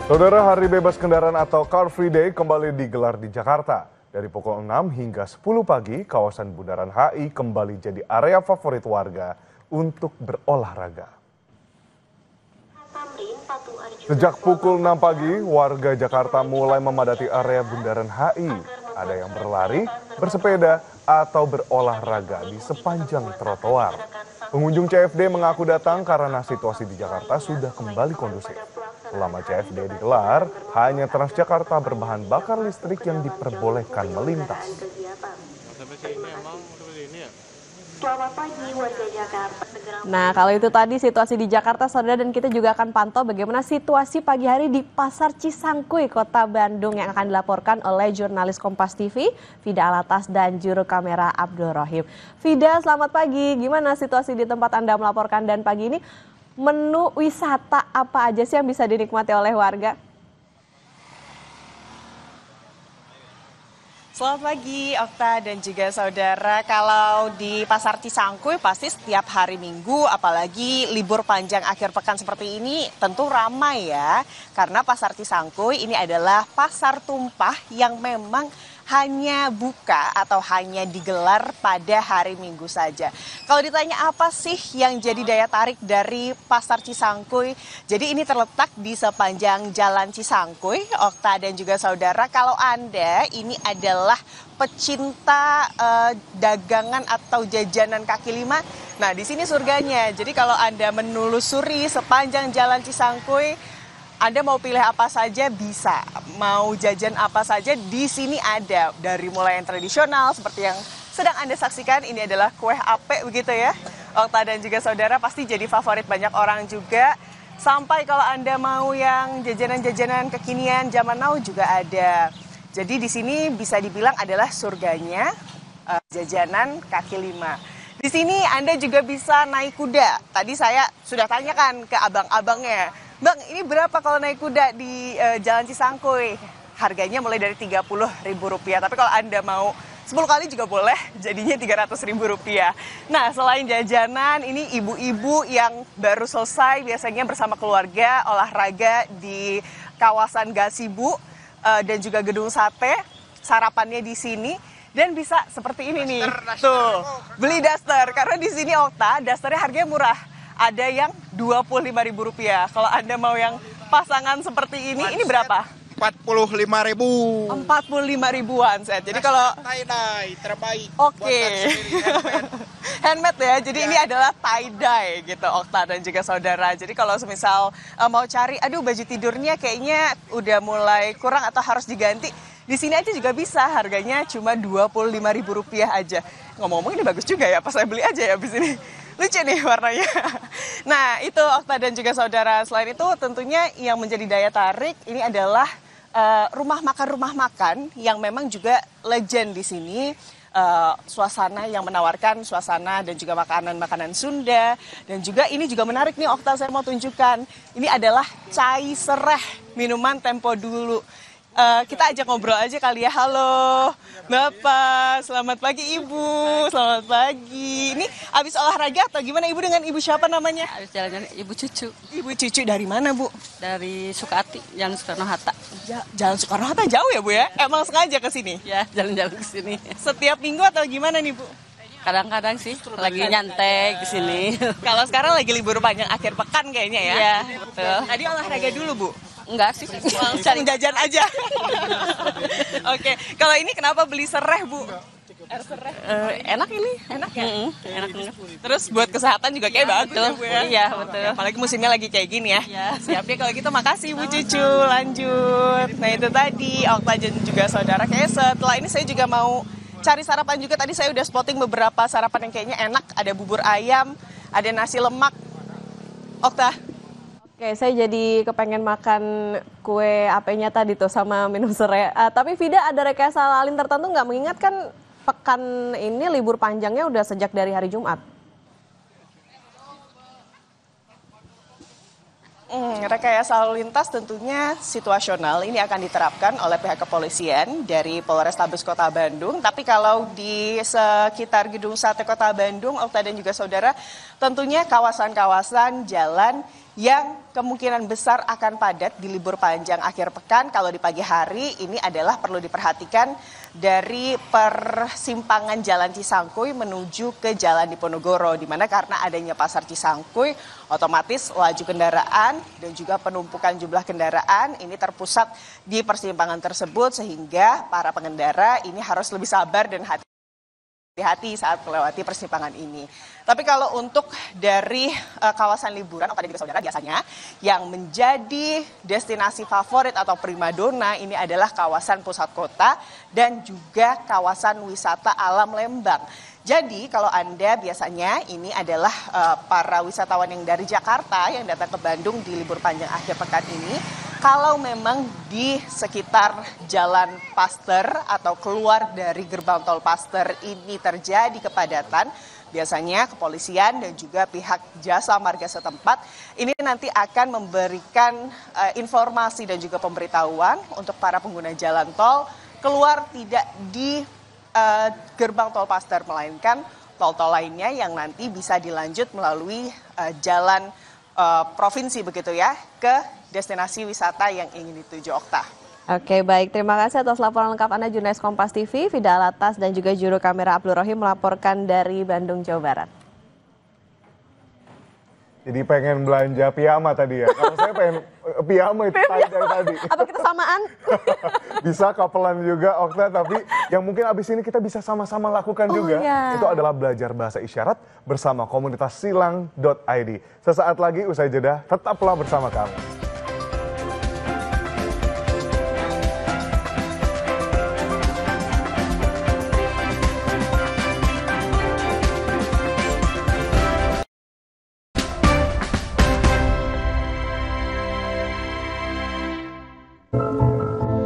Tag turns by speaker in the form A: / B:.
A: Saudara, Hari Bebas Kendaraan atau Car Free Day kembali digelar di Jakarta. Dari pukul 6 hingga 10 pagi, kawasan Bundaran HI kembali jadi area favorit warga untuk berolahraga. Sejak pukul 6 pagi, warga Jakarta mulai memadati area Bundaran HI. Ada yang berlari, bersepeda, atau berolahraga di sepanjang trotoar. Pengunjung CFD mengaku datang karena situasi di Jakarta sudah kembali kondusif. Selama CFD digelar, hanya Transjakarta berbahan bakar listrik yang diperbolehkan melintas.
B: Nah, kalau itu tadi situasi di Jakarta, saudara, dan kita juga akan pantau bagaimana situasi pagi hari di Pasar Cisangkuy, Kota Bandung yang akan dilaporkan oleh jurnalis Kompas TV, Fida Alatas dan juru kamera Abdul Rohim. Fida, selamat pagi. Gimana situasi di tempat Anda melaporkan dan pagi ini? Menu wisata apa aja sih yang bisa dinikmati oleh warga?
C: Selamat pagi, Okta dan juga saudara. Kalau di Pasar Cisangkuy pasti setiap hari Minggu, apalagi libur panjang akhir pekan seperti ini, tentu ramai ya. Karena Pasar Cisangkuy ini adalah pasar tumpah yang memang hanya buka atau hanya digelar pada hari Minggu saja. Kalau ditanya apa sih yang jadi daya tarik dari Pasar Cisangkuy? Jadi ini terletak di sepanjang Jalan Cisangkuy, Okta dan juga saudara. Kalau Anda ini adalah pecinta dagangan atau jajanan kaki lima, nah di sini surganya. Jadi kalau Anda menelusuri sepanjang Jalan Cisangkuy, Anda mau pilih apa saja bisa, mau jajan apa saja di sini ada. Dari mulai yang tradisional seperti yang sedang Anda saksikan, ini adalah kue ape begitu ya. Okta dan juga saudara, pasti jadi favorit banyak orang juga. Sampai kalau Anda mau yang jajanan-jajanan kekinian zaman now juga ada. Jadi di sini bisa dibilang adalah surganya jajanan kaki lima. Di sini Anda juga bisa naik kuda. Tadi saya sudah tanyakan ke abang-abangnya, Bang, ini berapa kalau naik kuda di Jalan Cisangkuy? Harganya mulai dari Rp30.000. Tapi kalau Anda mau 10 kali juga boleh, jadinya Rp300.000. Nah, selain jajanan, ini ibu-ibu yang baru selesai biasanya bersama keluarga olahraga di kawasan Gasibu dan juga Gedung Sate. Sarapannya di sini. Dan bisa seperti ini nih, tuh, beli daster. Karena di sini Okta, dasternya harganya murah. Ada yang Rp25.000. Kalau Anda mau yang pasangan seperti ini berapa?
D: Rp45.000.
C: Rp45.000-an set. Jadi kalau
D: tie-dye terbaik.
C: Oke. Handmade ya. Jadi ini adalah tie-dye gitu, Okta dan juga saudara. Jadi kalau semisal mau cari, aduh baju tidurnya kayaknya udah mulai kurang atau harus diganti, di sini aja juga bisa, harganya cuma Rp25.000 aja. Ngomong-ngomong ini bagus juga ya, pas saya beli aja ya abis ini. Lucu nih warnanya. Nah itu Okta dan juga saudara. Selain itu tentunya yang menjadi daya tarik ini adalah rumah makan yang memang juga legend di sini. Suasana yang menawarkan suasana dan juga makanan-makanan Sunda. Dan juga ini juga menarik nih Okta, saya mau tunjukkan. Ini adalah cai sereh, minuman tempo dulu. Kita ajak ngobrol aja kali ya. Halo Bapak, selamat pagi Ibu, selamat pagi. Ini habis olahraga atau gimana Ibu, dengan Ibu siapa namanya?
E: Habis jalan-jalan Ibu Cucu.
C: Ibu Cucu dari mana Bu?
E: Dari Sukati, Jalan Soekarno-Hatta.
C: Jalan Soekarno-Hatta jauh ya Bu ya? Emang sengaja ke sini?
E: Ya, jalan-jalan ke sini.
C: Setiap minggu atau gimana nih Bu?
E: Kadang-kadang sih lagi nyantai ke sini.
C: Kalau sekarang lagi libur panjang akhir pekan kayaknya ya?
E: Iya, betul.
C: Tadi olahraga dulu Bu?
E: Enggak sih,
C: Langsung jajan aja. Oke, kalau ini kenapa beli sereh Bu? Sereh.
E: Enak ini.
C: Enak ya?
E: Enak banget.
C: Terus buat kesehatan juga kayak bagus ya Bu ya?
E: Iya, betul.
C: Apalagi musimnya lagi kayak gini ya.
E: Iya.
C: Siap deh kalau gitu, makasih Bu Cucu. Lanjut. Nah itu tadi Okta dan juga saudara. Kayaknya setelah ini saya juga mau cari sarapan juga. Tadi saya udah spotting beberapa sarapan yang kayaknya enak. Ada bubur ayam, ada nasi lemak. Okta.
B: Oke, saya jadi kepengen makan kue apenya tadi tuh sama minum sereh. Tapi Fida, ada rekayasa lalu lintas tertentu nggak? Mengingat kan pekan ini libur panjangnya udah sejak dari hari Jumat.
C: Rekayasa lalu lintas tentunya situasional ini akan diterapkan oleh pihak kepolisian dari Polrestabes Kota Bandung. Tapi kalau di sekitar Gedung Sate Kota Bandung, Okta dan juga saudara, tentunya kawasan-kawasan jalan yang kemungkinan besar akan padat di libur panjang akhir pekan. Kalau di pagi hari ini adalah perlu diperhatikan dari persimpangan Jalan Cisangkuy menuju ke Jalan Diponegoro, di mana karena adanya pasar Cisangkuy, otomatis laju kendaraan dan juga penumpukan jumlah kendaraan ini terpusat di persimpangan tersebut, sehingga para pengendara ini harus lebih sabar dan hati-hati saat melewati persimpangan ini. Tapi kalau untuk dari kawasan liburan, pada juga saudara, biasanya yang menjadi destinasi favorit atau primadona ini adalah kawasan pusat kota dan juga kawasan wisata alam Lembang. Jadi kalau Anda biasanya ini adalah para wisatawan yang dari Jakarta yang datang ke Bandung di libur panjang akhir pekan ini, kalau memang di sekitar Jalan Paster atau keluar dari gerbang tol Paster ini terjadi kepadatan, biasanya kepolisian dan juga pihak jasa marga setempat ini nanti akan memberikan informasi dan juga pemberitahuan untuk para pengguna jalan tol keluar tidak di gerbang tol Paster, melainkan tol-tol lainnya yang nanti bisa dilanjut melalui jalan provinsi begitu ya, ke destinasi wisata yang ingin dituju, Okta.
B: Oke, baik. Terima kasih atas laporan lengkap Anda, jurnalis Kompas TV, Fida Alatas, dan juga juru kamera Abdul Rohim melaporkan dari Bandung, Jawa Barat.
A: Jadi pengen belanja piyama tadi ya. Kalau saya pengen piyama itu dari tadi.
B: Apa kita samaan?
A: Bisa kapelan juga, Okta, tapi yang mungkin abis ini kita bisa sama-sama lakukan juga.
B: Iya.
A: Itu adalah belajar bahasa isyarat bersama komunitas silang.id. Sesaat lagi usai jeda, tetaplah bersama kami.